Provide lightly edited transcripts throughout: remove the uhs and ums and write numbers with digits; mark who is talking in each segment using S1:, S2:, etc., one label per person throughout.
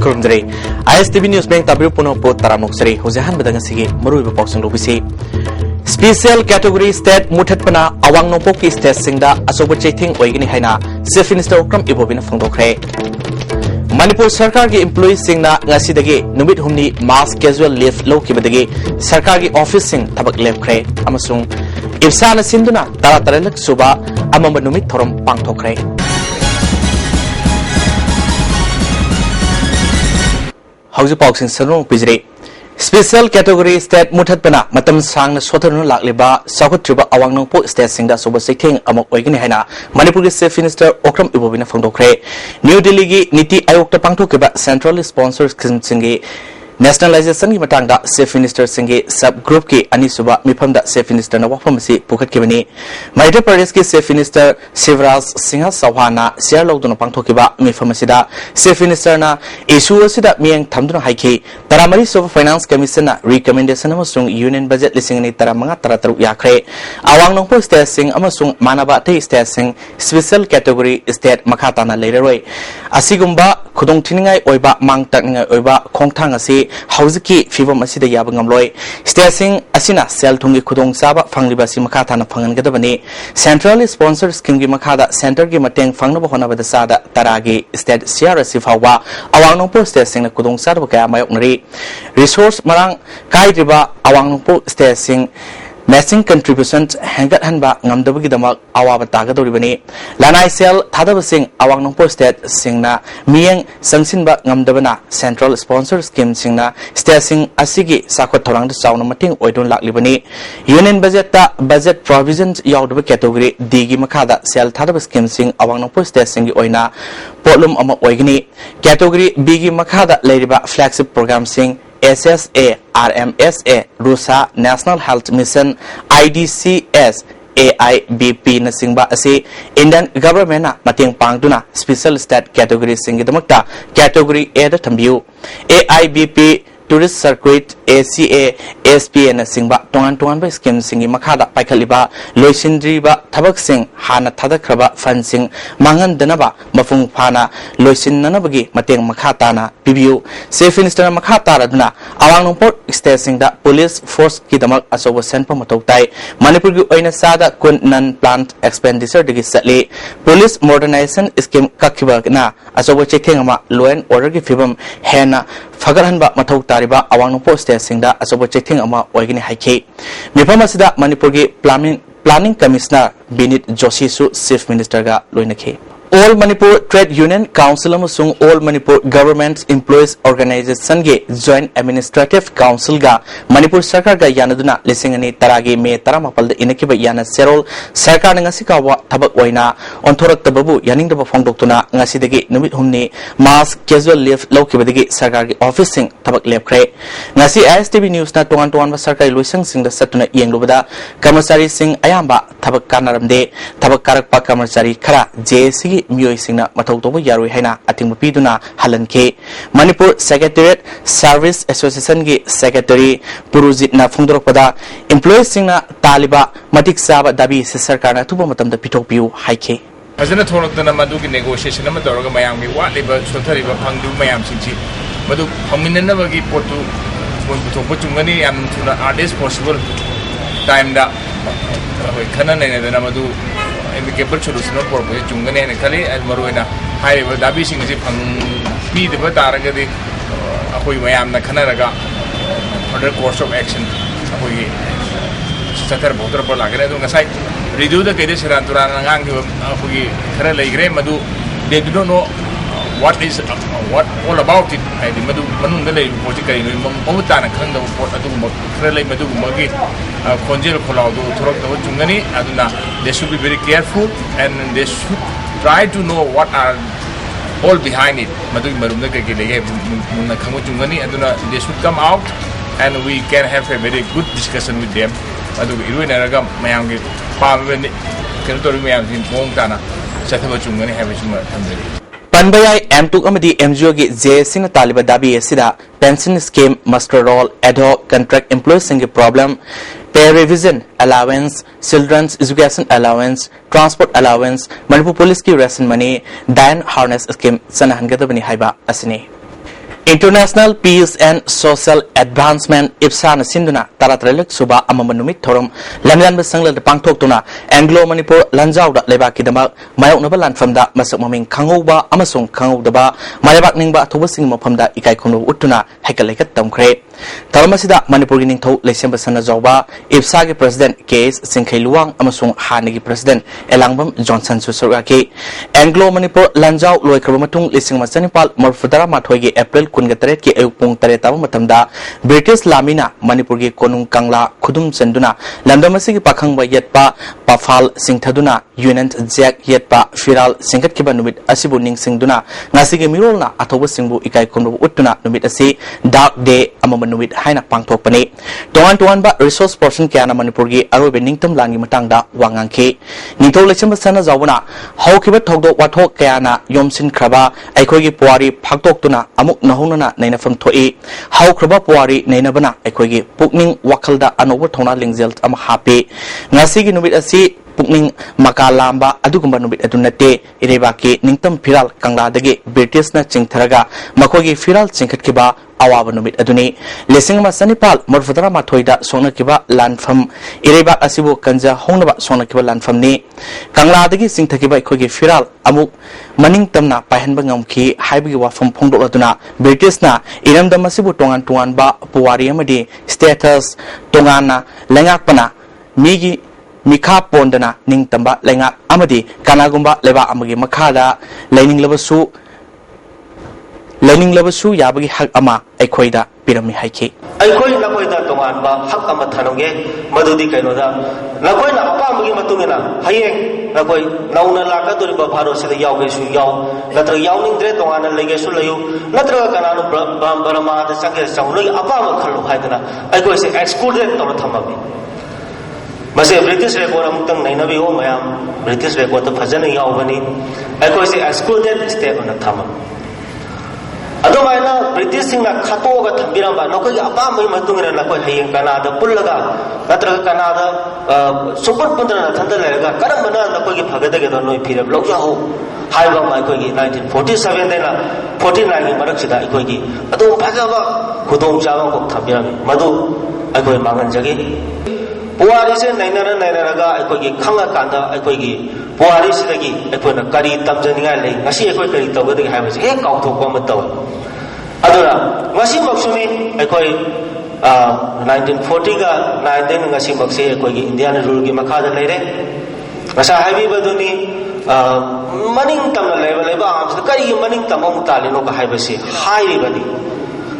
S1: Kurumdre ISTV News Bank Tabiru Puno Po Taramoksari Hosehan Badangasi Muru Boxing Lobisi Special Category State Mutat Pana Awang Nopoki State Singda Asoba Chating Oigini Haina Chief Minister Okram Ibobina Fungdokre Manipur Sarkar ki employees singna ngasi dagi numit humni mass casual leave low ki badagi Sarkar ki office sing tabak leave kre amasung ibsana sinduna tara tarelak suba amamba numit thorom pangthokre Hauji Boxing Sarung Pijri Special Category State Mutat Pana Matam Sang Sothanu Lakliba Sakutriba Awang Nongpo State Singda Soba Siking Amok Oigini Haina Manipur Chief Minister Okram Ibobina Fungdokre New Delhi gi Niti Ayok ta pangthokiba centrally sponsored scheme singi Nationalization ki matangda Chief Minister singi subgroup ki anisuba mifamda Chief Minister na wafamasi pukatkibani Madhya Pradesh ki Chief Minister Shivraj Singh Chauhana share lawduna pangthokiba mifamasida Chief Minister na issue asida miyang thamduna haiki taramari soba Finance Commission na recommendation amasung union budget lisingni taramanga tarataruk yakre awang nongpo state sing amasung manaba te state sing special category state makhata na leiroi asigumba khudong thiningai oiba mangtakningai oiba khongthang asi Hauziki Fivam Asida Yabangamloy, Stasing Asina, Sel Tungi Kudong Saba, Fangliba Simakata, Fangan Gadabani, centrally sponsored Skingi Makada, Center Gimatang Fangabahona the Sada, Taragi, State Sierra Sifawa, Awangpo Stasing Kudong Sadaka, Mayoknari, Resource Marang, Kaidriba, Awangpo Stasing. Matching contributions hangat hanba ngamdabugi damak awaba tagadoribani lanai sel thadabasing awang nongpo state singna miyang sangsinba ngamdabana central sponsor scheme singna state sing asigi sakot thorang da chawna mating oidon laklibani union budget ta budget provisions yawdaba category D gi makhada sel thadaba scheme sing awang nongpo state singi oina potlum ama oigini category B gi makhada leiriba flagship program sing SSA, RMSA, RUSA, National Health Mission, IDCS, AIBP na singba asi Indian government na mating pangduna special state category singi damakta category A da thambiu AIBP Tourist Circuit ACA SPA na singba tongan ba scheme singi makhada paikhaliba loisindriba thabak sing hana thadakraba fund sing mangan danaba mafung phana loisinnanabagi mateng makhata na pibiu Chief Minister makhata raduna awang nongpor state singda police force ki damak asobo senpa matautai Manipur gi oina sada kun non plant expenditure digi satli police modernization scheme kakhiba na asobo chethengama law and order gi fibam hena fagarhanba mathau tariba awang nongpo state singda asobo chetheng ama oigini haiki mifam asida Manipur gi planning commissioner Binit Joshi su chief minister ga loinakhe All Manipur Trade Union Council amasung All Manipur Government Employees Organization ge Joint Administrative Council ga Manipur Sarkar ga yanaduna lisingani taragi me taramapal da inakiba yana serol Sarkar na ngasi kawa thabak oina onthorak tababu yaningdaba phongdoktuna ngasi dagi numit humni mass casual leave lawkibadagi Sarkar gi officing thabak leave kre ngasi ISTV News na tongan ba Sarkar luisang sing da satuna yenglubada Karmachari sing ayamba thabak kanaramde thabak karakpa Karmachari khara JSC Miyoi singna mathau toba yaroi haina atingba piduna halanke Manipur Secretariat Service Association gi Secretary Purujit na phungdorokpada employees singna taliba matik saba dabi se sarkar na tuba matamda pitokpiu haike
S2: Azana thorokdana madugi negotiation ama toroga mayam gi watliba sothariba phangdu mayam singchi madu phaminanabagi potu thokpa chungani am thuna as possible time da khana nei na madu amicable solution for chungane and kali and maruina high dabi sing si phang pi de bataraga akoi mayam na khanaraga under course of action akoi satar botar par lagre do ngasai review the kede siran turana ngang ki akoi khara leigre madu they do not know what all about it I di madu manung da lei poti kai no mamutana khang da pot adu mo khara lei madu magi konjel kholau do thorok da chungani aduna they should be very careful and they should try to know what are all behind it madu marum da kai lege munna khamu chungani aduna they should come out and we can have a very good discussion with them adu iruina raga mayam gi pa be kan to mayam sin pong tana chathaba chungani have chunga thamdari
S1: Panbayai M2 amadi MGO gi JSC na taliba dabi asida pension scheme master roll ad hoc contract employees singi problem pay revision allowance children's education allowance transport allowance Manipur police ki ration money dan harness scheme sanahan gadabani haiba asini International Peace and Social Advancement IPSAN Sinduna Taratrelek Suba Amamanumit Torum Lamyan Sangla the Pangtokuna Anglo Manipur Lanzau Lebaki Dama Mayok Nabalan from the Masuming Kangoba Amasung Kango Daba Mayabak Ningba Tobusing Mopamda Ikaikono Utuna Hekalekat Tamkre Talamasida Manipur Ning To Lesemba Sanazoba IPSAG President Case Sinkai Luang Amasung Hanigi President Elangbam Johnson Susuraki Anglo Manipur Lanzau Loikramatung Lising Masanipal Morfudara Matogi April Kungatret ki Ayupung Tareta Matamda British Lamina Manipur ki Konung Kangla Kudum Senduna Landamasi ki Pakang Yetpa Pafal Singtaduna Unant Jack Yetpa Firal Singat Kiba Numit Asibu Ning Singduna Ngasigi Mirolna Atoba Singbu Ikai Kondo Utuna Numit Asi Dark Day Amamanumit Haina Pangtok Pane Tuan ba resource person Kiana Manipur ki Arobe Ningtum Langi Matangda Wangangke Nito Lechamba Sana Zawuna Haukiba Togdo Watok Kiana Yomsin Kraba Aikogi Puari Paktok Tuna Amuk Nahuna Naina from Toi How Kraba Puari Nainabana Aikogi Pukning Wakalda Anover Tona Lingzelt Am Happy Nasigi Numit Asi Pukning Makalamba Adugumba Numit Adunate Irebaki Ningtam Piral Kangladagi British na Chingtaraga Makogi Firal Chinkatkiba Awaba Numit Aduni Lesing Masanipal Morfudara Matoida Sonakiba Landfam Irebak Asibu Kanja Honaba Sonakiba Landfam ni Kangladagi Singtakiba Kogi Firal Amuk Maning Tamna Pahenbangam Ki Haibi Wafam Pondo Aduna British na Iram Damasibu Tongan Tuan Ba Puari Amadi Status Tongana Lengakpana Migi Mika Pondana Ning Tamba Lenga Amadi Kanagumba Leva Amagi Makada Learning Lebasu Yabagi Hak Ama Equida Pyramid Hike.
S3: Aikoi Nakoida Tomanba Hak Amatanonge Madudi Kanoda Nakoina Pamagi Matungina Hayek Nakoi Nauna Laka to the Baparo said the Yawesu Yaw Natra Yawning Dreton and Legasulayu Natra Kanano Barama the Saka Sauri Apama Kalu Haidana I go say excluded on the Tamabi. Masih British record amutang nainabi o mayam British record to fazana yawani I go say excluded step on the Tama. Adomana British sing na Katoga Tambiramba Noko Abama Matunga Nako Haying Canada Pulaga Natra Canada Super Punta Tandalega Karamana Nakogi Pagadaga no period Lokaho Haiba Maikogi 1947 then 49 in Maraksida Ikogi Adom Pagava Kudom Java Tambirami Madu I go Manganjagi Puari se nainara nainaraga aikogi khanga kanda aikogi puari sidagi aikoina kari tamjaninga lei ngasi aikoi kari tawgadi haibasi he kautokwa mataw adura ngasi maksumi aikoi 1940 ga 19 ngasi maksi aikogi indian rule gi makhada leire ngasa haibi baduni maning tamna leba amsa kari maning tamam talino ka haibasi hairi badi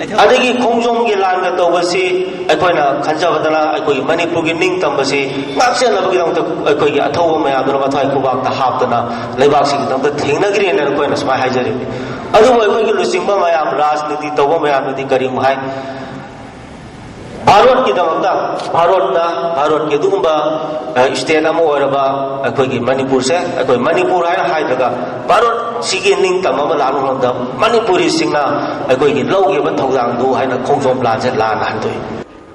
S3: adagi khongjong gi langa tawbasi aikoina khanjabadana aikoi manipur gi ning tambasi ngapse labagi dang ta aikoi gi athaw ma ya dona thai kubak ta haptana leibak si dang ta thingnagri ne koina smai haijari adu aikoi gi lusingba ma ya rajniti tawba ma ya niti kari mai Bharat ki damakta Bharat ki dugumba state amo oraba aikoi gi Manipur se aikoi Manipur hai daga Bharat sigi ning tamama lanu landa Manipuri singna aikoi gi logi ba thawdang du haina khongjom plan se lan handoi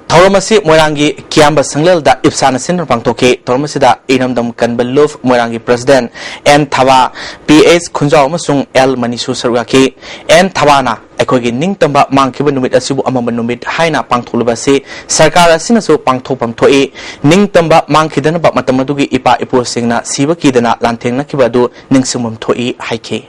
S1: Thoramasi Morangi Kiamba Sanglel da Ipsana Sin Pangtoke Thoramasi da Inamdam Kanbaluf Morangi President N Thawa PS Khunjaw Masung L Manisu Sarwaki N Thawana Aikogi Ning Tamba Mangkiba Numit Asibu Amama Numit Haina Pangtulubasi Sarkara Sinasu Pangtopam Toi Ning Tamba Mangkidana Ba Matamadugi Ipa Ipo Singna Siba Kidana Lanteng Nakibadu Ningsumum Toi Haike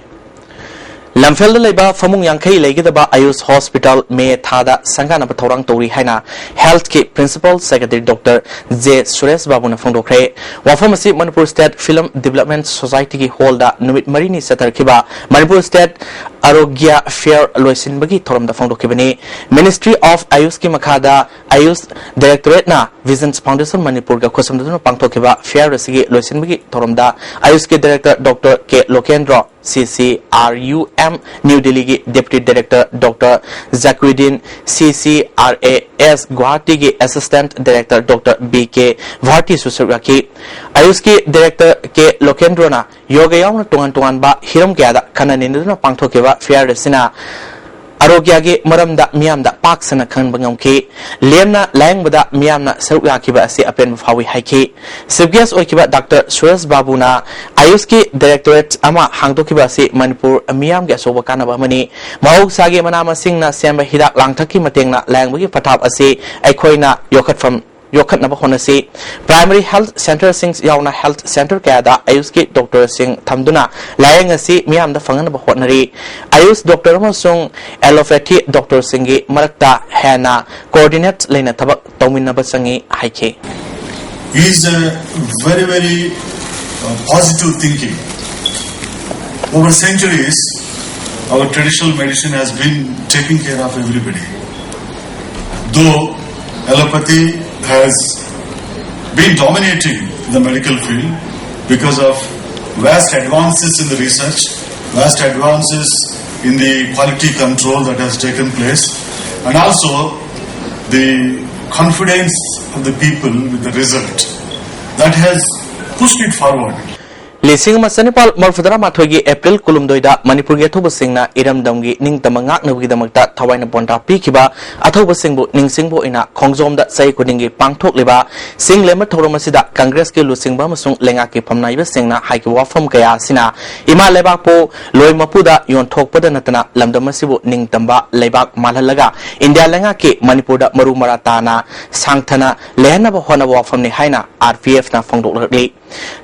S1: Lamfel Leba Famung Yankei Legidaba Ayus Hospital Me Thada Sangana Patorang Tori Haina Health Care Principal Secretary Dr. J. Suresh Babuna Fondokre Wafamasi Manipur State Film Development Society ki Holda Numit Marini Satar Kiba Manipur State Arogya Fair Loisin Bagi Thoram da Fondokibani Ministry of Ayus ki Makada Ayus Directorate na Visions Foundation Manipur ga Khosam Dunu Pangtokiba Fair Resigi Loisin Bagi Thoram da Ayus ki Director Dr. K. Lokendra CCRUM New Delhi ki Deputy Director Dr. Zakruddin CCRAS Guwahati ki Assistant Director Dr. BK Bharti Susaraki Ayus ki Director K. Lokendra Yoga Yauna Tungan Tungan Ba Hiram Gyada Kana Ninduna Pangtokeba Fair Resina आरोग्य मरमदा मियामदा पाक्सना खंबा ngomki lemna langbada miyamna saruk yakiba ase apen fawi haiki chief guest oikiba Dr. Suresh Babuna Ayush ki directorate ama hangdokiba ase Manipur miyam ge asoba kanaba mani mahaugsagi manama singna semba hidak langthaki matengna langbagi pathap ase aikhoina yokhat na bahona se primary health center sings yauna health center kada ayush ki doctor sing thamduna layang ase miyam da fangana bahonari ayush doctor amasung allopathy doctor singi marakta hena coordinate leina thabak tawminna basangi haike
S4: is a very positive thinking. Over centuries our traditional medicine has been taking care of everybody, though allopathy has been dominating the medical field because of vast advances in the research, vast advances in the quality control that has taken place, and also the confidence of the people with the result that has pushed it forward.
S1: Lising Masanipal Morfadra Matogi April Kulumdoida Manipur Yatoba Singna Iram Damgi Ning Tamangak Navidamakta Tawaina Bonta Pikiba Atoba Singbo Ning Singbo ina Kongzom that Sai Kudingi Pangtok Liba Sing Lema Toromasida Congress Ki Lusing Bamasung Lengaki Pamnaiba Singna Haiki Wafam Kaya Sina Ima Lebapo Loy Mapuda Yon Tok Padanatana Lamdamasibu Ning Tamba Lebak Malalaga India Lengaki Manipuda Maru Maratana Sangtana Lehana Bahona Wafam ni Haina RPF na Fongdok Li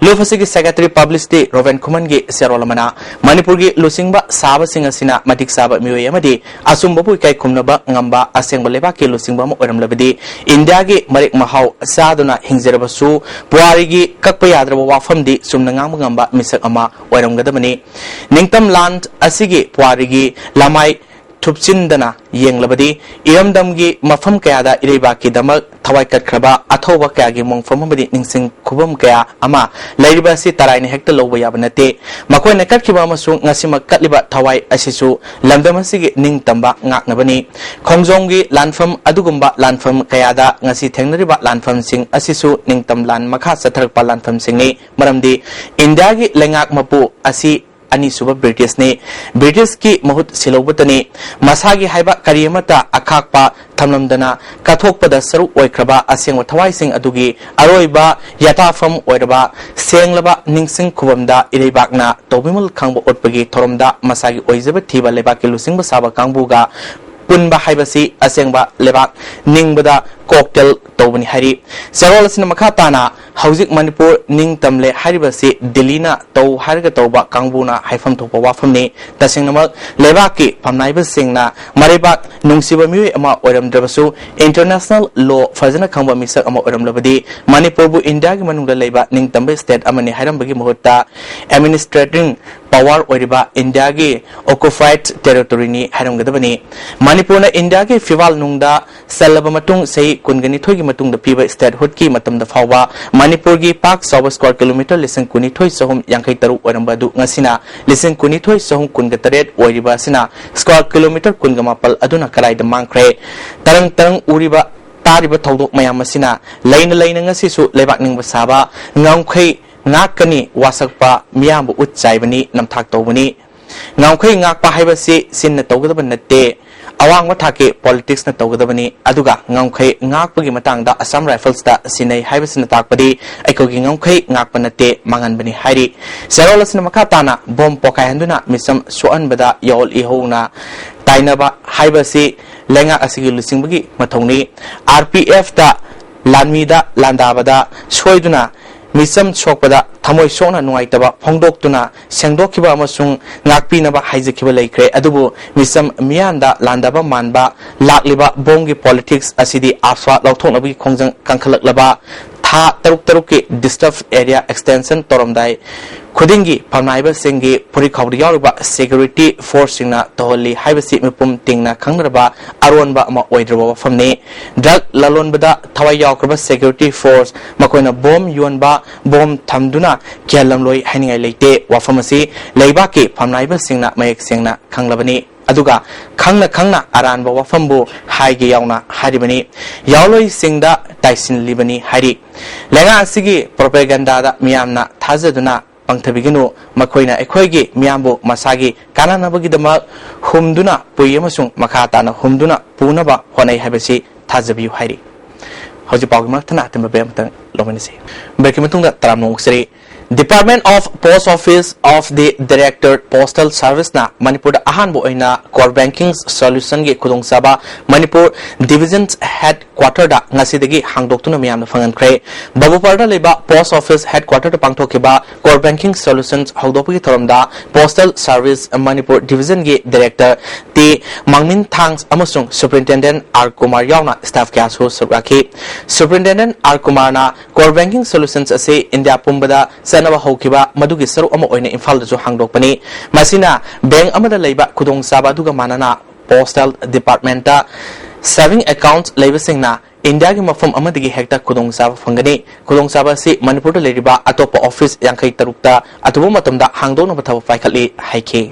S1: Lufasigi Secretary Publicity Roven Kumangi Serolamana Manipurgi Lusingba Saba Singasina Matik Saba Muyamadi Asumbabu Kai Kumnaba Ngamba Assemblebaki Lusingba Oram Labadi Indiagi Marik Mahau Saduna Hingzerabasu Puarigi Kakpayadra Wafamdi Sumnangam Ngamba Misakama Oram Gadamani Ningtam Land Asigi Puarigi Lamai Tupchindana Yenglabadi Iramdamgi Mafam Kayada Iribaki Damak Tawai Katkraba Atova Kayagi Mongfamabadi Ningsing Kubum Kaya Ama Lairibasi Taraini Hector Lobayabanate Makoi Nakatkiba Masung Nasima Katliba Tawai Asisu Lamdamasigi Ning Tamba Ngaknabani Kongzongi Lanfam Adugumba Lanfam Kayada Ngasi Tengnariba Lanfam Sing Asisu Ning Tam Lan Makha Satarpa Lanfam Singni Maramdi Indiagi Lengak Mapu Asi Ani Suba British ne British ki Mahut Silobutani Masagi Haiba Kariamata Akakpa Tamlamdana Kathokpada Saru Oikraba Aseng Tawai Sing Adugi Aroiba Yatafam Oiraba Senglaba Ningsing Kubamda Iribakna Tobimul Kangbo Otpagi Toromda Masagi Oizaba Tiba Lebaki Lusing Basaba Kangbuga Punba Haibasi Asengba Lebak Ningbada Cocktail Tobani Hari Sarolasina Makatana Hauzik Manipur Ning Tamle Haribasi Delina Tow Harga Toba Kangbuna Haifam Topa Wafamni Tasingnamak Lebaki Pamnaiba Singna Maribak Nungsiba Mui Ama Oram Drabasu International Law Fazana Kamba Misa Ama Oram Labadi Manipurbu India Manunga Leba Ning Tambe State Amani Harambagi Muhutta Administrating Power Oriba India Gi Occupied Territory ni Haramgadabani Manipurna India Gi Fival Nungda Salabamatung Say Kungani Togi Matung the Piba State Hutki Matum the Fawa Manipurgi Park Sober square kilometer listen Kuni Toy Sohum Yankai Taru Orambadu Nasina listen Kuni Toy Sohum Kungataret Oriba Sina square kilometer Kungamapal Aduna Karai the Mankre Tarang Uriba Tariba Todok Mayamasina Laina Ngasisu Lebak Ning Basaba Ngangkai Ngakani Wasakpa Miambu Utsaibani Namtak Tobani Ngangkai Ngakpa Haibasi Sin the Togabanate Awang Watake politics na Togadabani Aduga Ngangkai Ngakpagi Matanga Assam Rifles da Sinay Haibas na Takpadi Aikogi Ngangkai Ngakpanate Manganbani Hari Serolas na Makatana Bom Pokai Handuna Misam Suan Bada Yol Ihona Tainaba Haibasi Lenga Asigi Lusingbagi Matoni RPF da Lanmida Landabada Soiduna Misam Chokpada Tamoy Sona Nuaitaba Pongdoktuna Sengdokiba Amasung Ngakpinaba Haizakiba Laikre Adubu Misam Mianda Landaba Manba Lakliba Bongi Politics Asidi Afwa Lautonabi Kongjang Kankalaklaba Tha Taruki Disturbed Area Extension Toromdai Kudingi Pamnaiba Singi Purikawdi Yaruba Security Force Singna Toholi Haibasi Mipum Tingna Kangraba Aronba Ma Oidraba Famne Drug Lalonbada Tawai Yakraba Security Force Makoina Bomb Yuanba Bomb Tamduna Kialamloi Haningai Late Wafamasi Leibaki Pamnaiba Singna Mayek Singna Kanglabani Aduga Kangna Aranba Wafambu Haigi Yauna Haribani Yauloi Singda Taisin Libani Hari Lenga Sigi Propaganda Miamna Tazaduna pangthabiginu makoina ekhoigi miyambu masagi kananabagidama humduna puyamasung makhatana humduna punaba honai habasi thajabiu hairi hoji pawgimaktana atambabemtang lomanisi berkimatungda taramnungsri Department of Post Office of the Director Postal Service na Manipur da ahanbo oina core banking solution ge khudong saba Manipur Division's headquarter da ngasidagi hangdoktuna miyamna fangankhre Babupar da leba Post Office headquarter da pangthokiba core banking solutions hawdopagi thoramda Postal Service Manipur Division ge Director T Mangmin Thangs amasung Superintendent R Kumar yauna staff kya su subrakhi Superintendent R Kumar na core banking solutions ase India pumbada sanaba haukiba madugi saru ama oina imphal da jo hangdokpani masina bank amada leiba khudong saba duga manana postal department ta saving accounts leibasingna India gi mafam amadagi hekta khudong saba fangani khudong saba si Manipur da leiba atopa office yankai tarukta atubu matamda hangdokna bathaba paikhatli haike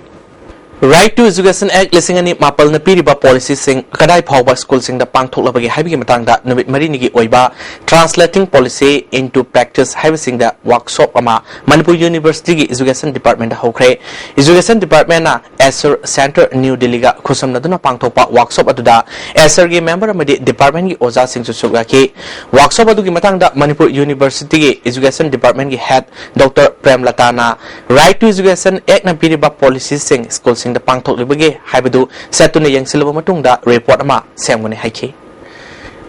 S1: Right to Education Act lising ani mapal na piriba policy sing kadai phawba school sing da pangthoklabagi haibigi matangda numit marinigi oiba translating policy into practice haibising da workshop ama Manipur University gi Education Department da hokre Education Department na Asser Center New Delhi ga khusam naduna pangthokpa workshop aduda Asser gi member amadi department gi oja sing su sugaki workshop adugi matangda Manipur University gi Education Department gi head Dr. Prem Latana Right to Education Act na piriba policy sing school sing da pangthok libage haibadu setuna yangsilaba matungda report ama semgone haiki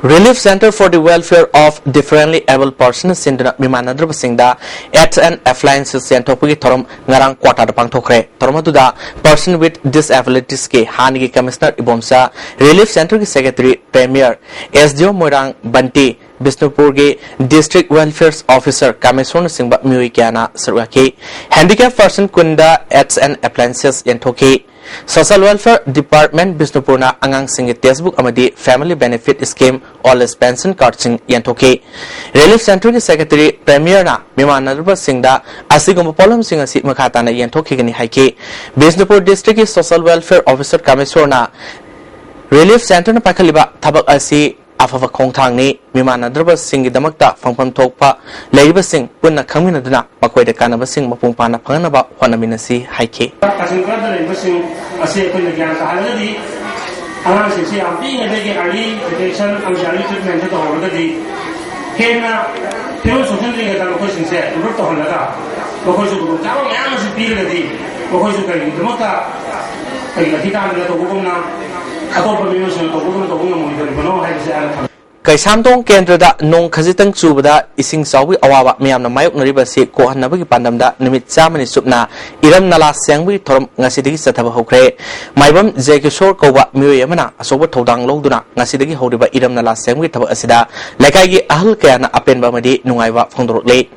S1: Relief Center for the Welfare of Differently Able Persons sinduna mimanadra singda Arts and Appliances yantopugi thorom ngarang quarter da pangthokre tormaduda person with disabilities ke hanigi commissioner ibomsa Relief Center ki secretary premier SDO Moirang Banti Bisnupur ge District Welfare Officer Kameswar Singba Muikiana Sarwaki Handicap person Kunda Arts and Appliances yantoki Social Welfare Department Bisnupur na angang singi textbook amadi Family Benefit Scheme All Pension Card sing yantoki Relief Center ki Secretary Premier na Mimanarba Singda asigum problem sing asi makata na yantoki gani haiki Bisnupur District ki Social Welfare Officer Kameswar na Relief Center na pakhaliba thabak asi afava khongthang ni mimanadrba sing damakta phangpham thokpa leiba sing punna khangminaduna makoida kanaba sing mapungpana phanganaba honaminasi haike
S5: kasinka da leiba sing ase koina gyan ka haladi ana se ampi ne ge early detection and early treatment to holadi kena teo social ge da ko sing se ru to holada ko ko su ka ma ya su pi le di ko ko su ka ni damakta kai ga kita ne to ko na
S1: Kaisamdong Kendra Nong Kazitang Subada Ising Sawi Awa Miam Mayok Nariba Se Ko Hanabaki Pandamda Nimit Samani Subna Iram Nala Sangwi Torom Nasidigi Sataba Hokre Maibam Zekishor Kowa Muyamana Asoba Todang Loduna Nasidigi Hodiba Iram Nala Sangwi Taba Asida Lakagi Ahal Kayana Apen Bamadi Nungaiva Fondorle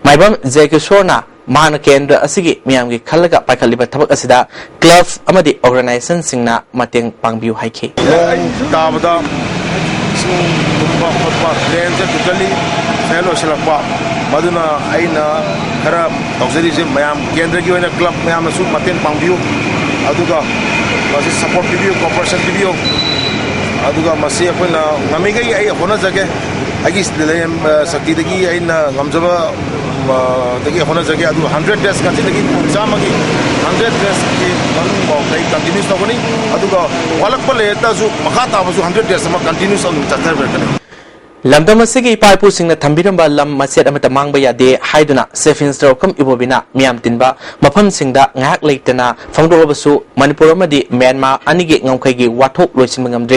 S1: Maibam Zekishorna Mana Kendra Asigi Miamgi Kalaga Pakaliba Tabak Asida Club Amadi Organization Singna Mateng Pangbiu Haiki
S6: Tabada Totally fellow Silapa Maduna Aina Kara Auxiliary Mayam Kendra Given Club Mayam Su Maten Pangbiu Aduga was support video cooperation video Aduga Masia Puna Namiga Honazake I guess the Sakidagi Aina Gamzava the Honazaki 100 days continuing Samaki 100 days continues Togoni Aduga Walakpaleta Makata was 100 days continues on the
S1: Lamdamasigi Paipu sing the Tambiramba Lam Maset Amatamanga Yade Haiduna Sefin Strokam Ibobina Miam Tinba Mapam Singda Ngak Laitana Fangdobasu Manipuramadi Myanmar Anigi Ngokagi Watok Rosimangam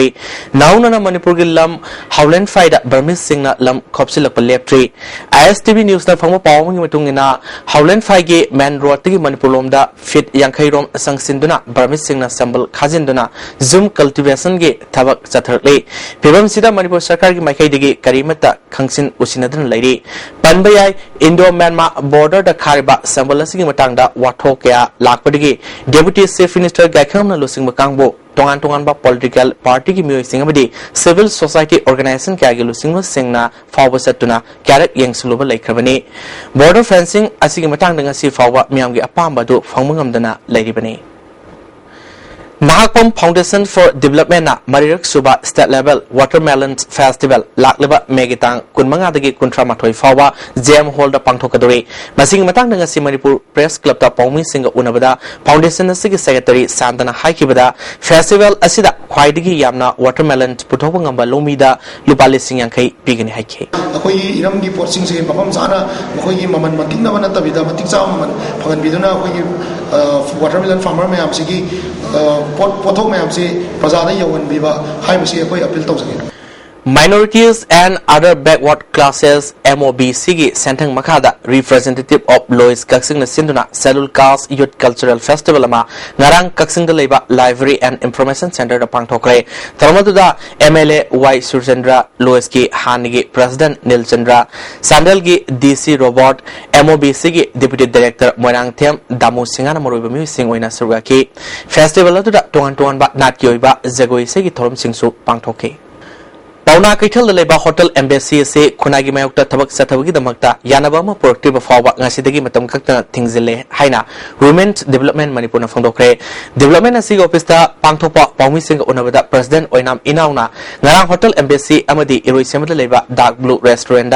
S1: Nauna Manipurgi Lam Howland Fida Burmese Singna Lam Kopsilak Leptree ISTV News na Fangma Pawang Matungina Howland Fige Man Rotigi Manipulomda Fit Yankairom Sangsinduna Burmese Singna Sambal Kazinduna Zoom Cultivation Ge Tabak Saturday Pibam Sida Manipur Sarkar Makai Karimata Kangsin Usinadan Lady Panbayai Indo Myanmar border the Kariba Sambalasing Matanga Watokea Lakpadigi Deputy Safe Minister Gakam Lusing Makangbo Tongan ba political party ki miyoi singabadi civil society organization kaya lusing singna fawba satuna karak yang suluba laikrabani border fencing asigi matang dengan si fawba miyam gi apamba do fangmangam dana lairibani Nahakpam Foundation for Development na Marirak Suba State Level Watermelon Festival Lakleba Megitang Kunmanga dagi Kuntra Mathoi Fawa JM Hall da Pangthokadori Masing matang dengan si Manipur Press Club ta Paumi Singa Unabada Foundation Sigi Secretary Santana Haikibada Festival Asida Khwaidigi Yamna Watermelon Puthokpa ngamba Lomida Lupa Lising Yankai Pigani Haike
S7: Akoi iram gi porting se mafam sana akoi gi maman mating na bana tabida mating sa maman phagan biduna akoi gi watermelon farmer mayam sigi pothok mayam se prajada yawan biba hai masi akoi appeal tawsage
S1: Minorities and other backward classes MOBC Santang Makada representative of Lois Kaksing Sinduna Salul Caste Youth Cultural Festival ama Ngarang Kaksing Leba Library and Information Center da Pangthokre Tharmatuda MLA Y Surchandra Lois ki Hanigi President Nil Chandra Sandal gi DC Robot MOBC gi Deputy Director Moirang Them Damu Singana Moruba Music Oina Surgaki Festival atuda tongan ba Natyoiba Zagoi segi thorum singsu Pangthoke Pauna Kaital Leba Hotel Embassy se Kunagi Mayokta Tabak Satavagi the Makta Yanabama Productive Fawa Nasidagi Matam Kakta Tingzile Haina Women's Development Manipuna Fondokre Development Asi Opista Pangtopa Paumising Onavada President Oinam Inauna Narang Hotel Embassy Amadi Eroisemada Leba Dark Blue Restaurant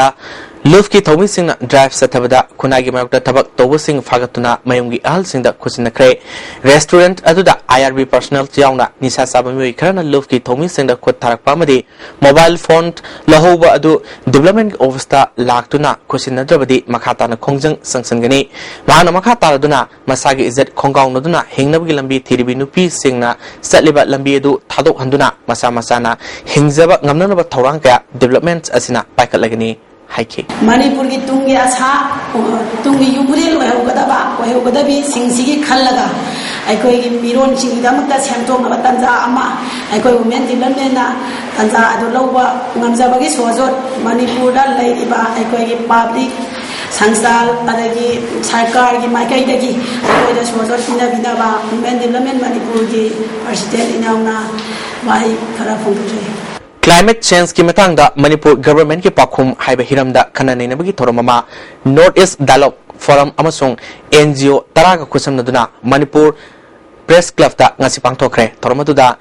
S1: Love ki thomi sing na drive satabada kunagi mayokta tabak tobo sing fagatuna mayungi ahal sing da kusina kre restaurant aduda IRB personnel yauna nisa sabami karana love ki thomi sing da khut tharak pamadi mobile phone lahoba adu development office laktuna kusina drabadi makhata na khongjang sangsangani mahana makhata aduna masagi izat khonggaung noduna hingnabgi lambi thiribi nupi sing na satliba lambi adu thadok handuna masa masana hingjaba ngamna ba thorang ka development asina paikalagani
S8: Manipur की तुंगी आशा तुंगी युगुरेल वही सिंसी की खल्लगा अकोई की मिरोन सिंगी दमकता सेंटों में तंजा अम्मा अकोई women development ना तंजा अदुलौबा ngам자बगी सोजोट मणिपुर दा लेइबा अकोई की public संस्था अदगी सरकार की माइकैदगी अकोई दा सोजोट बिना वुमेन डेवलपमेंट मणिपुर की प्रेसिडेंट इनाउना वाई खरा फोंदुजे
S1: Climate change ki matang da Manipur government ki pakhum haiba hiram da khana nei nabagi thoromama North East Dialogue Forum amasung NGO taraga kusam naduna Manipur Press Club da ngasi pangthokre thoromatu da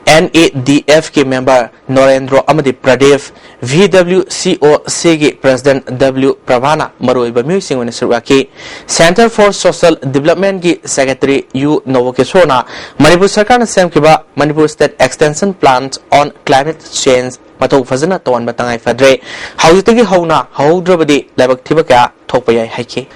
S1: NADF ki member Norendro Amadi Pradev VWCOC ki President W Pravana Maroi ba music on suraki Center for Social Development ki Secretary U Novokesona Manipur Sarkar na sem ki ba Manipur State Extension Plan on Climate Change mato fazana tawan batangai fadre haujitagi hauna haudrabadi labak thibaka thokpayai haiki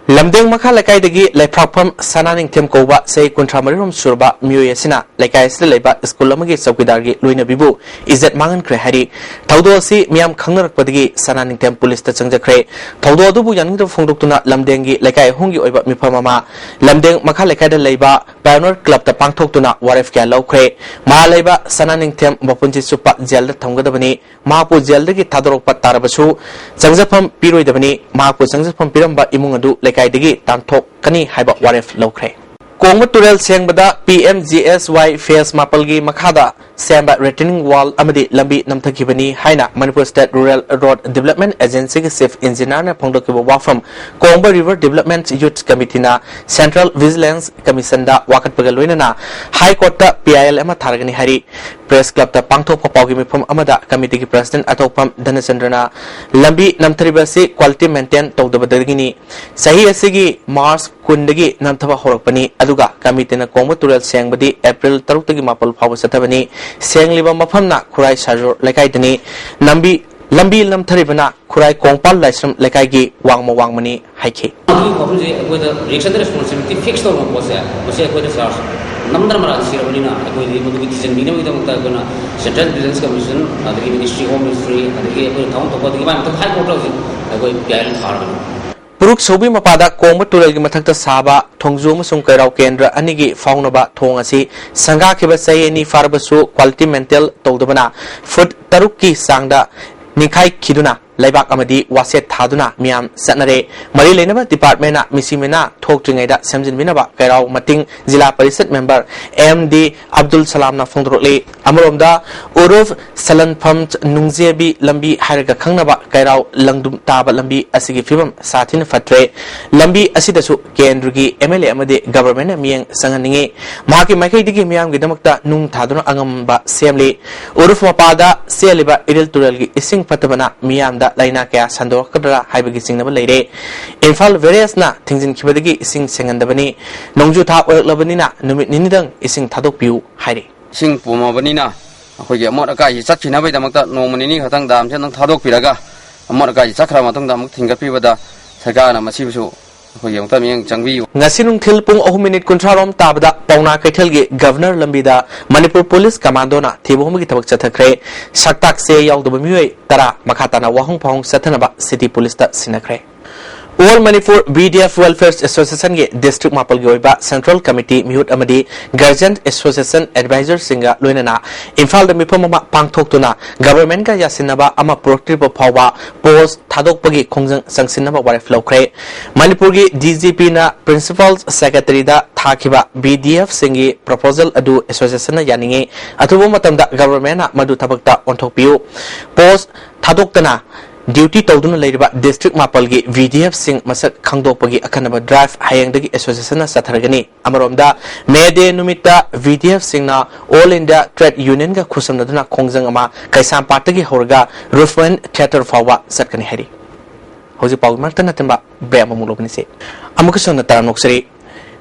S1: Lamdeng makha lakai dagi laiprakpham sananing them koba sei kuntra marirom surba myoy asina lakai sida laiba school amagi chowkidar gi loina bibu izat mangan kre hari thaudo si miam khangnarak padagi sananing them police ta changjakre thaudo adubu yaning do phongdoktuna lamdeng gi lakai hungi oiba mifamama lamdeng makha lakai da laiba pioneer club ta pangthoktuna warf kya laukre ma laiba sananing them bapunji supa jail da thamgadabani mapu jail dagi thadorok pat tarabasu changjapam piroidabani mapu changjapam piramba imung adu Kaidigi Tantok Kani Haiba Waref Lokre. Kongma Turel Sengbada PMGSY Phase Mapalgi Makada Samba Retaining Wall Amadi Lambi Namthakibani Haina Manipur State Rural Road Development Agency Chief Engineer na Pongdokiba Wafam Kongba River Development Youth Committee na Central Vigilance Commission da Wakat Pagaloina na High Court ta PIL Emma Targani Hari Press Club ta Pangthok Papawgi Mipam Amada Committee ki President Atopam Dhanachandra na Lambi Namtharibasi Quality Maintain Tawdabadagini Sahi asigi Mars Kundagi Namthaba Horakpani aduga Committee na Kongba Turel Sengbadi April 3 Mapal Phawa Satabani Sengliba Mapamna Kurai Sajor Lekai Dani Lambi Namtharibana Kurai Kongpal Laisram Lekai gi Wangmani Haiki
S9: with the responsibility fixed on was number of ceremony Central Business Commission, the Ministry Home Ministry, the town of High Court
S1: Puruk Sobi Mapada Kongma Turel gi mathakta saba thongju masung kairau kendra anigi faunaba thong asi sanga kiba sai ni farbasu quality mental tawdabana food taruk ki sangda nikhai khiduna Laibak Amadi Waset Taduna Miam Sanare Mari Lenaba Department Missimena Talk to Neda Samjin Vinaba Kairao Mating Zilla Pariset member MD Abdul Salam na Fondrole Amromda Uruf Salan Pumped Nungzebi Lambi Haraga Kangnaba Kairao Langdum Taba Lambi Asigi Fibam Satin Fatre Lambi Asidasu Kendrugi MLA Amadi government Miang Sanganingi Maki Makai Digi Miam Gidamakta Nung Taduna Angamba Semli Uruf Mapada Seliba Idil Turalgi Ising Patabana Miam da Laina Kaya Sandor Kadra Hybrid Sing Naba Lady Infal various na things in Kibadigi Ising Sangandabani Nongju Ta or Labanina Numit Ninidang Ising Tadopiu Heidi
S10: Sing Puma Banina Hoya Moraga is such in a way the Mata Nomini Hatang Dam and Tadok Piraga Moraga is Sakramatang Dam Tingapivada Sagana Masivu
S1: Nasinung Kilpung oh minute Contrarom Tabda Pauna Ketelgi Governor Lambida Manipur Police Commandona Tibumi Tabakre Shaktak say Yaw the Bumue Tara Makatana Wahong Pong Satanaba City Police Sinacre. All Manipur BDF Welfare Association District Mapal Goiba Central Committee Mihut Amadi Guardian Association Advisor Singa Luinana Infal the Mipoma Pangtoktuna Government Yasinaba Ama Proactive Power Post Tadok Pagi Kongzang Sangsinaba Wareflow Cray Manipurgi DGP na Principal Secretary da Thakiba BDF Singi Proposal Adu Association Yaningi Atubumatamda Government Madu Tabakta Ontopio Post Tadoktana Duty Toduna Ladiba District Mapalgi VDF Sing Masak Kangdopagi Akanaba Drive Hayangdagi Association Sataragani Amaromda Mede Numita VDF Singna All India Trade Union ga Kusamdana Kongzangama Kaisam Patagi Horga Rufman Theatre Fawa Satkani Heri Hosi Paul Martanatemba Bema Mulobnisi Amukuson Taranoxeri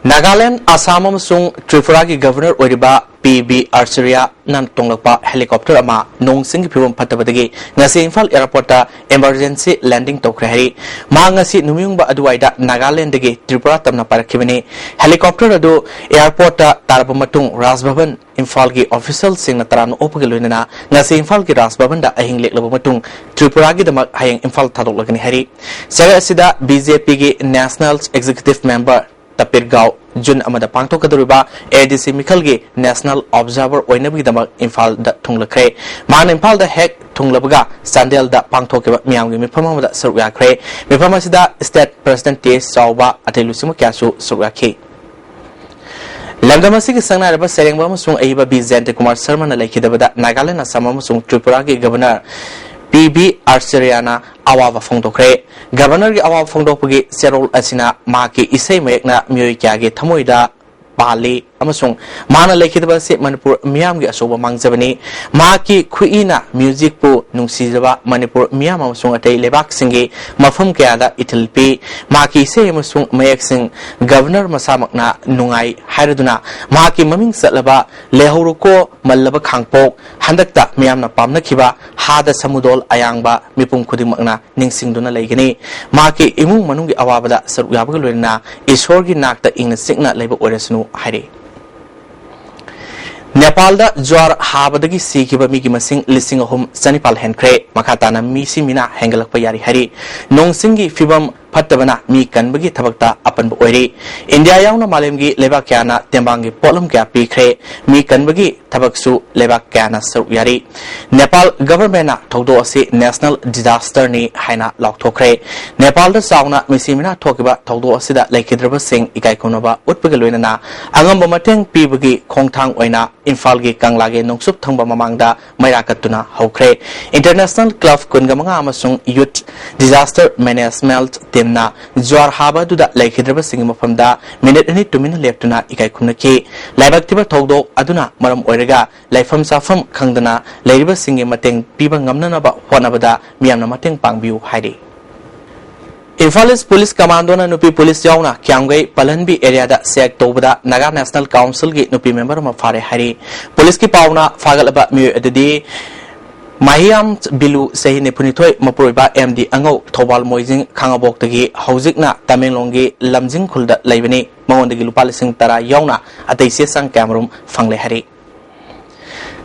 S1: Nagaland Assam Sung Tripuragi Governor Oriba PB Archeria Nan Tonglapa helicopter ama Nong Sing Pivum Patabadagi Nasi Infal Airport emergency landing Tokrahari Mangasi Numyungba Aduaida Nagaland Degi Tripura Tamna Parakivani helicopter Adu Airport Tarabumatung Rasbaban Infalgi official Sing Nataran Opagaluna Nasi Infalgi Rasbabanda Ahing Lake Labumatung Tripuragi the Hayang Infal Tadolagani Hari Sara Sida BJP National Executive Member Tapirgao Jun Amada Pangto Kaduriba ADC Mikalgi National Observer Oinabi Dama Infal da Tunglakre Man Impal da Hek Tunglabaga Sandel da Pangto Miami Mipama da Suryakre Mipamasida State President T. Sauba Atelusimu Kasu Suryaki Lamdamasiki Sana Reba Serengba Sung Aiba Bizente Kumar Sarman Lakidabada Nagaland Asama Sung Tripuragi Governor PB Archeriana Awa Fongtokre Governor Awa Fongtokgi Serol Asina Maki Isay Mayakna Myoikagi Tamoida Bali Amasung Mana Lakidaba Se Manipur Miamgi Asoba Mangzabani Maki Kuina Music Po Nungsizaba Manipur Miam Amasung Atay Lebak Singi Mafum Kayada Itilpi Maki Isay Amasung Mayak Sing Governor Masamakna Nungai Haraduna Maki Maming Satlaba Lehoruko Malaba Kangpok Handakta Miamna Pamna Kiba Hada Samudol Ayangba Mipum Kudimakna Ningsingduna Lagani Maki Imu Manungi Awabada Saruyabagulina Ishorgi Nakta Ing Signa Labor Oresunu Hari Nepal da Jwar Habadagi Sikiba Miki Masing Listing Home Sanipal Henkre Makatana Misi Mina Hengalak Payari Hari Nong Singi Fibam Patabana Mi Kanbagi Tabakta Apan Boiri India Yauna Malemgi Lebakiana Tembangi Polum Kya Pikre Mi Kanbagi Tabaksu Lebakiana Suryari Nepal Government Todo Asi National Disaster Ni Haina Lok Tokre Nepal da Sauna Misimina Tokiba Todo Asida Laikidraba Sing Ikai Konova Utpagaluina Angamba Mateng Pibagi Kongtang Oina Infalgi Kanglagi Nongsup Thangba Mamangda Mayrakatuna Hokre International Club Kungamanga Amasung Youth Disaster Management Na Jwar Haba Duda Laikidraba Singima from da minute any 2 minutes left to na Ikai Kunaki Labaktiba Todo Aduna Maram Orega Laifam Safam Kangdana Ladiba Singing Mateng Piba Ngamnaba Honabada Miamna Mateng Pangbu Heidi Infalis Police Commando na Nupi Police Yauna Kyangway Palanbi area da Sek Tobada Naga National Council gi Nupi member ma Fare Hari Police ki Pauna Fagalaba Mu Adidi Mahiyam Bilu Sehi Nepunitoi Mapuriba MD Ango Tobal Moizing Kangabok Tagi Hauzikna Tamenlongi Lamjing Kulda Laibani Mangondagi Lupalising Tara Yauna Atay Sang Cameroon Fangle Hari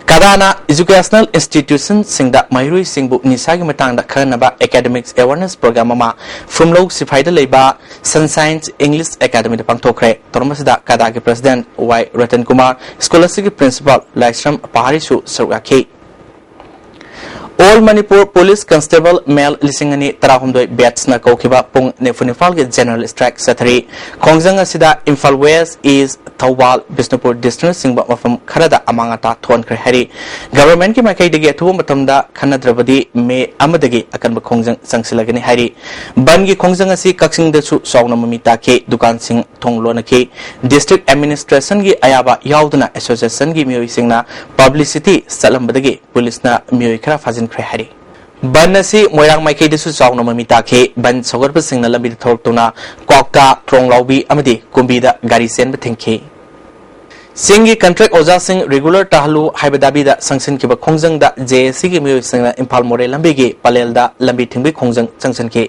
S1: Kadana Educational Institution Singda Mairui Singbu Nisagi Matangda Kanaba Academics Awareness Program Ama Fumlo Sifaida Leba Sunshine English Academy de Pangtokre Tormasida Kadagi President Y Ratan Kumar Scholastic Principal Laishram Paharishu Surgaki All Manipur Police Constable Male Lisingani Tarahumdoi Bats na Kokiba Pung Nefunifal General Strike Satari Kongjang Asida Imphal West is Tawal Bisnupur District Singba from Karada Amangata Tuan Krehari Government ki makai degi atu matamda Kanadrabadi Me Amadagi akan Kongjang Sangsilagani Hari Bangi Kongjang Asi Kaksing Desu Sawna Mamita ke Dukan Sing Tonglona ke District Administration gi Ayaba Yaudana Association gi Miyoi Singna Publicity Salam Badagi Police na Miyoi Kara Fazin Krehari Banasi Moirang Maikay Desu Sawna Mamita ke Ban Sogor Pasing na Lambi Thortuna Kwakta Trong Laubi Amadi Kumbida Gari Sen Batingke Singi contract Oja Sing regular Tahalu Haibadabida Sanction Kiba Kongjang da JSC ki Miyoi Singna Impal More Lambi ge Palel da Lambi Tingbi Kongjang Sanction ke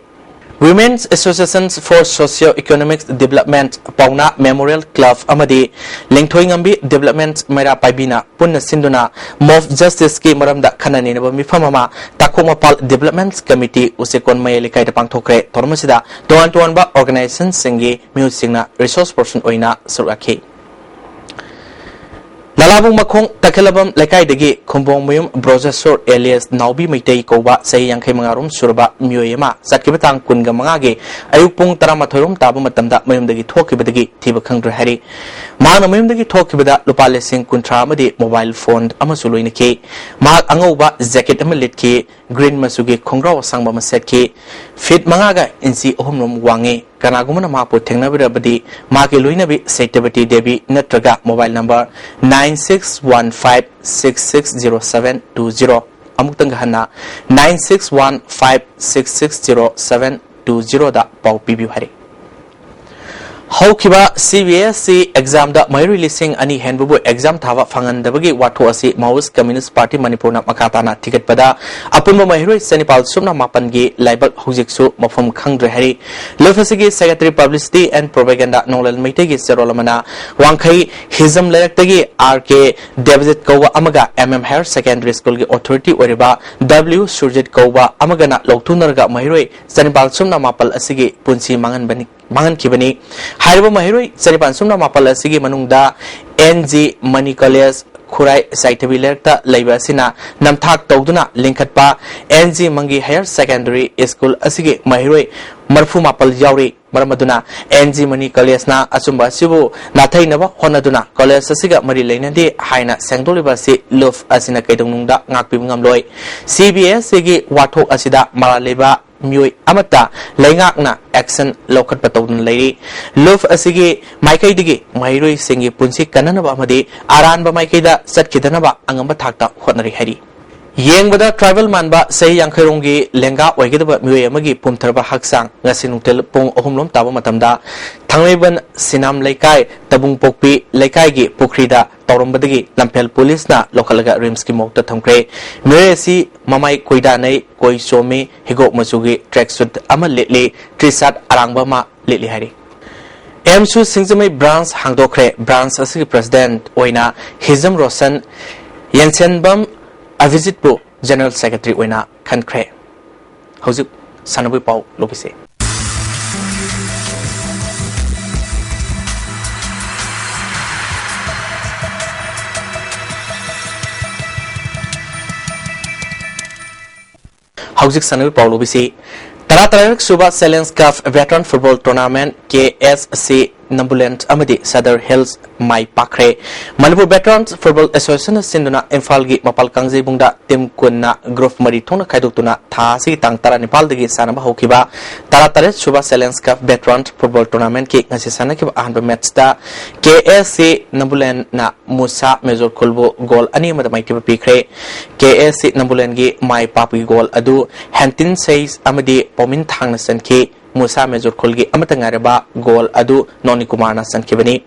S1: Women's Associations for Socio-Economic Development Pauna Memorial Club Amadi Lingthoingambi Development Mera Paibina Punna Sinduna Mof Justice ki Maramda Kanani Naba Mifamama Takomapal Development Committee Usekon Mayelikai de Pangtokre Tormasida Tuan Ba Organization Singi Musingna Resource Person Oina Suraki Lalabung Makong Takalabam Lakai Degi Kumbong Muyum Brozasor alias Naubi Mitei Koba Say Yankay Mangarum Surba Muyema Sakibatang Kunga Mangage Ayupung Taramatorum Tabumatamda Mayum Degi Tokibadagi Tiba Kangdra Hari Mana Mayum Degi Tokibada Lupale Sing Kuntramadi Mobile Phone Amasuluinake Mak Angoba Jacket Amalitki Green Masugi Kongra Sangba Masetki Fit Mangaga Insi Ohumum Wangi Kanagumana Mapu Tengnabirabadi Maki Luinabi Setabati Debi Netraga Mobile number 9615660720 Amuktangahana 9615660720 da Pau Pibu Hari Haukiba CBSC exam da Mayuri Lising Ani Henbubu exam Tava Fangandabagi Watu Asi Maoist Communist Party Manipur na Makatana ticket pada Apunma Mayuri Senipal Sumna Mapangi Libel Hujiksu Mafum Kangdre Hari Lufasigi Secretary Publicity and Propaganda Nolal Mitegi Serolamana Wangkai Hizam Lerektagi RK Devisit Kowa Amaga Higher Secondary School ki Authority Oriba W Surjit Kowa Amagana Loktunarga Mayuri Senipal Sumna Mapal Asigi Punsi Mangan Kibani Hariba Mahiroi Saripan Sumna Mapal Asigi Manungda NG Money College Kurai Saitabi Lerta Laibasina Namthak Togduna Linkatpa NG Mangi Higher Secondary School Asigi Mahiroi Marfu Mapal Yauri Maramaduna NG Money College na Asumba Sibu Nathai Nava Honaduna College Asiga Mari Lainandi Haina Sangdolibasi Luf Asina Kaidungda Ngakpim Loi CBS Sigi Watok Asida Maraleba Mui Amata Laingakna Action Local Patodun Lady Love Asigi Maikai Digi Mairui Singi Punsi Kananaba Madi Aran ba Maikaida Satkidanaba Angamba Takta Honari Hari Yang Bada Travel Manba Say Yankarongi Lenga Wagidaba Mui Amagi Pumtarba Haksang Nasinuktel Pung Ohumlom Taba Matamda Tangleban Sinam Laikai Tabung Pokpi Laikai Gi Pukrida Taurumbadagi Lampel Police na Lokalaga Rimski Mokta Thamkre Miresi Mamai Koidanai Koi Somi Higok Masugi Tracksuit Ama Litli Trisat Arangba Ma Litli Hari Emsu Singzamai Branch Hangdokre Branch Asigi President Oina Hizam Rosan Yansenbam A Visit Bu General Secretary Oina Kankre Hauzik Sanabu Pau Lopise Hauzik Sanabu Pau Lopise Tara Suba Salens Cup Veteran Football Tournament KSC Nambulant Amadi Sadar Hills Mai Pakre Manipur Veterans Football Association Sinduna Infalgi Mapal Kangzi Bungda Tim Kunna Group Maritona Kaidutuna Thasi Tang Tara Nepal Digi Sanaba Hokiba Tara Suba Salens Cup Veterans Football Tournament Ki Nasisana Kiba Ahamba Matchda KSC Nambulan na Musa Major Kulbo Goal Ani Madamaiti Pikre KSC Nambulan Gi Mai Papi Goal Adu Hantin says Amadi Pomin Thang Nasan Ki Musa Major Kulgi Amatangaraba Goal Adu Noni Kumana Sankibani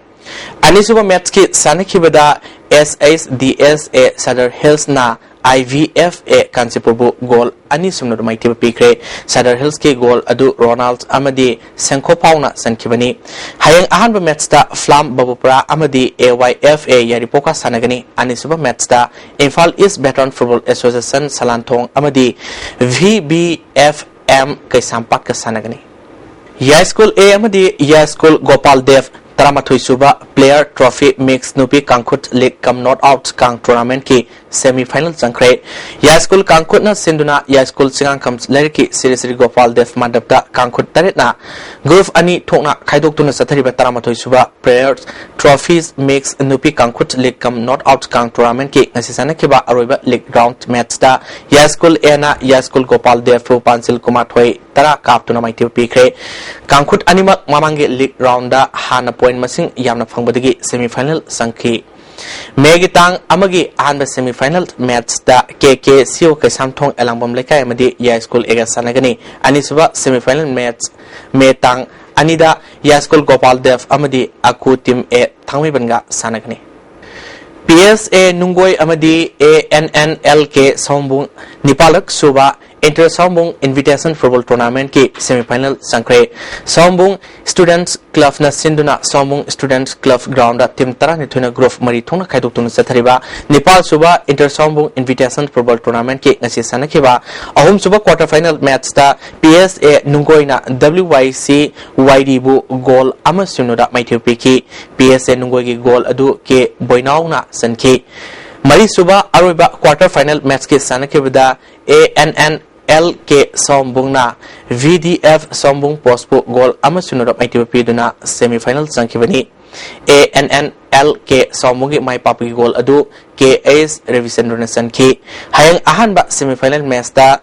S1: Anisuba Metski Sanakibada SSDSA Sadar Hills na IVFA Kansipubu Goal Anisum Maiti Pikre Sadar Hills Ki Goal Adu Ronald Amadi Sanko Pauna Sankibani Hayang Ahanba Metsta Flam Babupra Amadi AYFA Yaripoka Sanagani Anisuba Metsta Infal East Veteran Football Association Salantong Amadi VBFM Kaisampak Sanagani Ya School A Amadi Ya School Gopal Dev Taramathui Suba player trophy mix nupi kangkhut league kam not out kang tournament ki semi final changkhre ya school kangkhut na sinduna ya school singang kam lerki siri siri gopal dev mandapta kangkhut taret na group ani thokna khaidok tuna sathari ba taramathoi suba players trophies mix nupi kangkhut league kam not out kang tournament ki ngasisana kiba aroiba league round match da ya school ena ya school gopal dev pansil kumar thoi tara kap tuna maitiu pikre kangkhut animak mamange league round da hana point masing yamna phangbadagi semi final sangki megitang amagi ahanba semi final match da KK Sio ke samthong elangbom lekai amadi ya school ega sanagani anisuba semi final match metang anida ya school gopal dev amadi aku team e thangmi banga sanagani PSA Nungoi amadi ANNLK Sombung Nipalak Suba Inter Sombung Invitation Football Tournament ki semi-final sangkre Sombung Students Club na Sinduna Sombung Students Club ground da team tara ni thuna group mari thongna khaidok tun sathariba Nepal Suba Inter Sombung Invitation Football Tournament ki ngasi sanakhiba ahum suba quarter final match da PSA Nungoi na WYC YD bu goal ama sunoda maithiu piki PSA Nungoi gi goal adu ke boinau na sanki mari suba aroiba quarter final match ki sanakhiba ANNLK Sombung na VDF Sombung Postpo goal ama sunodap ITP duna semi final sangkibani ANNLK Sombung gi mai papi goal adu KS Revision Donation ki hayang ahan ba semi final match da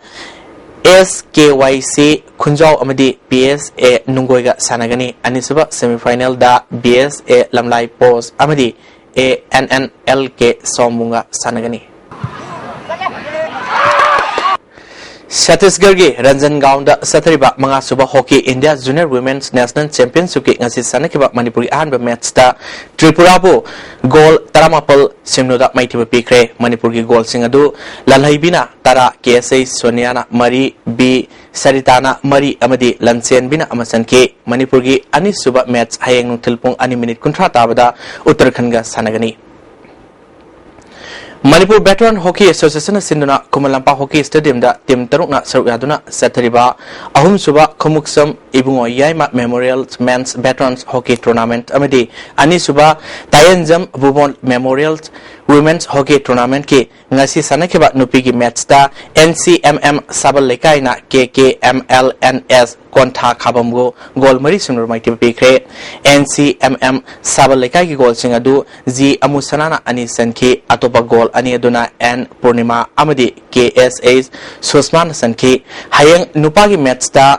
S1: SKYC Kunjau amadi PSA Nungoi ga sanagani anisuba semi final da BSA Lamlai Post amadi ANNLK Sombunga sanagani Chhattisgarh gi Ranjangaon da sathariba manga suba hockey India Junior Women's National Championship ki ngasi sanakiba Manipuri ahanba match da Tripura bu goal taramapal simnoda maithiba pikre Manipur gi goal sing adu lalhaibina tara KSA Soniana Mari B Saritana Mari amadi Lansen bina amasan ke Manipur gi ani suba match hayeng nungthilpung ani minute kunthra tabada Uttarakhand ga sanagani Manipur Veteran Hockey Association Sinduna Kumalampa Hockey Stadium da team tarukna saruyaduna sathariba ahum suba khumuksam ibungo yaima Memorial Men's Veterans Hockey Tournament amadi ani suba Tayenjam Bubon Memorial Women's Hockey Tournament ki ngasi sanakhiba nupi gi match da NCMM Sabal Lekai na KKMLNS Kontha Khabamgo goal mari sunur maiti pikre NCMM Sabal Lekai gi goal singadu G Amusanana ani sanki atopa goal ani aduna N Purnima amadi KSA Susman sanki hayang nupagi match da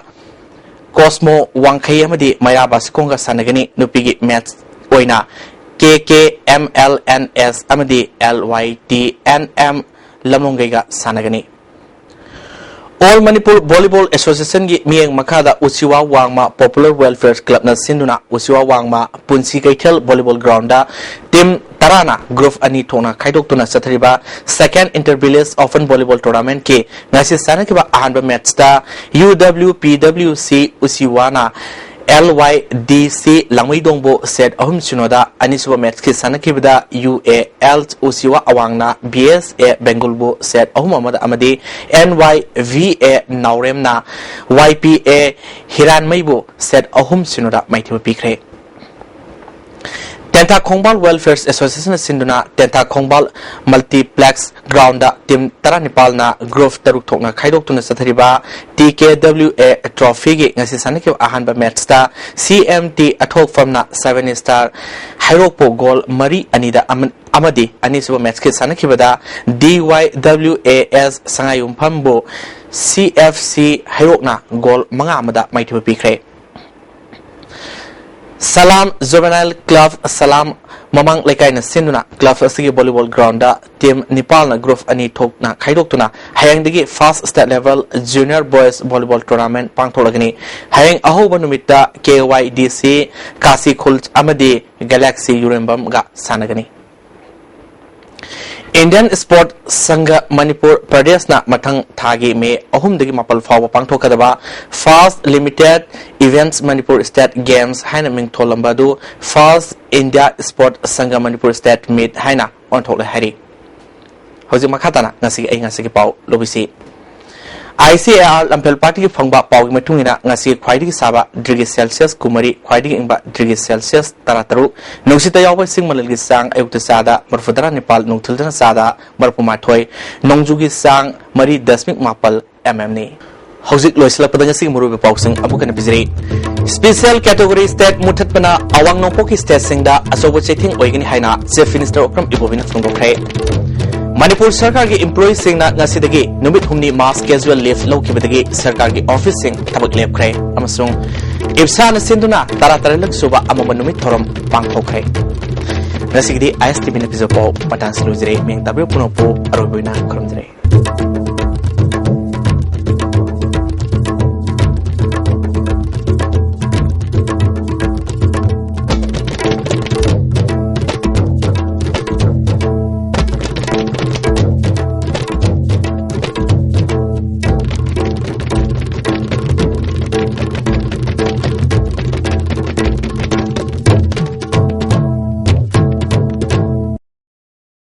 S1: Cosmo Wangkai amadi Maya Baskonga sanagani nupigi match oina KKMLNS amadi LYTNM Lamongaiga sanagani All Manipur Volleyball Association gi mieng makada Usiwa Wangma Popular Welfare Club na sinduna Usiwa Wangma Punsi Kaitel Volleyball Ground da team tarana group ani thona khaidok tuna sathariba second Inter-Village Open Volleyball Tournament ki ngasi sanakiba ahanba match da UWPWC Usiwana LYDC Langweidongbo set ahum sunoda anisuba match ki sanakibda UAL Usiwa Awangna BSA Bengalbo set ahum amadi NYVA Nauremna YPA Hiranmaibo set ahum sunoda maithiba pikre Tenta Khongbal Welfare Association Sinduna Tenta Khongbal Multiplex Ground da team tara Nepal na group taruk thokna khaidok tuna sathariba TKWA Trophy gi ngasi sanakib ahanba match da CMT athok famna 7 star Hairopo goal mari anida amadi anisuba match ki sanakibada DYWAS Sangayum Phambo CFC Hairokna goal manga amada maithiba pikre Salam Juvenile Club Salam Mamang Lekai na sinduna club asigi volleyball ground da team Nepal na group ani thokna khaidok tuna hayang digi first state level junior boys volleyball tournament pangtholagani hayang ahoba numitta KYDC Kasi Khulj amadi Galaxy Urembam ga sanagani Indian Sport Sangha Manipur Pradesh na mathang thagi me ahum dagi mapal fawa pangthokadaba First Limited Events Manipur State Games haina ming tholambadu First India Sport Sangha Manipur State Meet haina onthokle hari hoji makhatana ngasi ai ngasi pau lobisi ICAR Lampel Party Fangba Pau Matungina Nasi Quidi Saba Degree Celsius Kumari Quidi Imba Degree Celsius Tarataru Nusita Yawa Singmalagi Sang Eutasada Marfudara Nepal Nutulana Sada Marpumatoi Nongjugi Sang Mari Dasmik Mapal MMNI Hauzik Loisla Padanyasi Muru Pausing Abukan Bizri Special Category State Mutatpana Awang Nopoki State Singda Asobo Cheting Oigini Haina Chief Minister Okram Ibovina Fungokre Manipur Sarkar ki employee sing na ngasidagi numit humni mass casual leave lokibadagi sarkar ki office sing tabak lepkhre amasung ibsa na sinduna tara-taralak suba amaba numit thorom pangthokre nasigdi ISTV na piso po patan slujre ming tabyo puno po aroboina khurumjre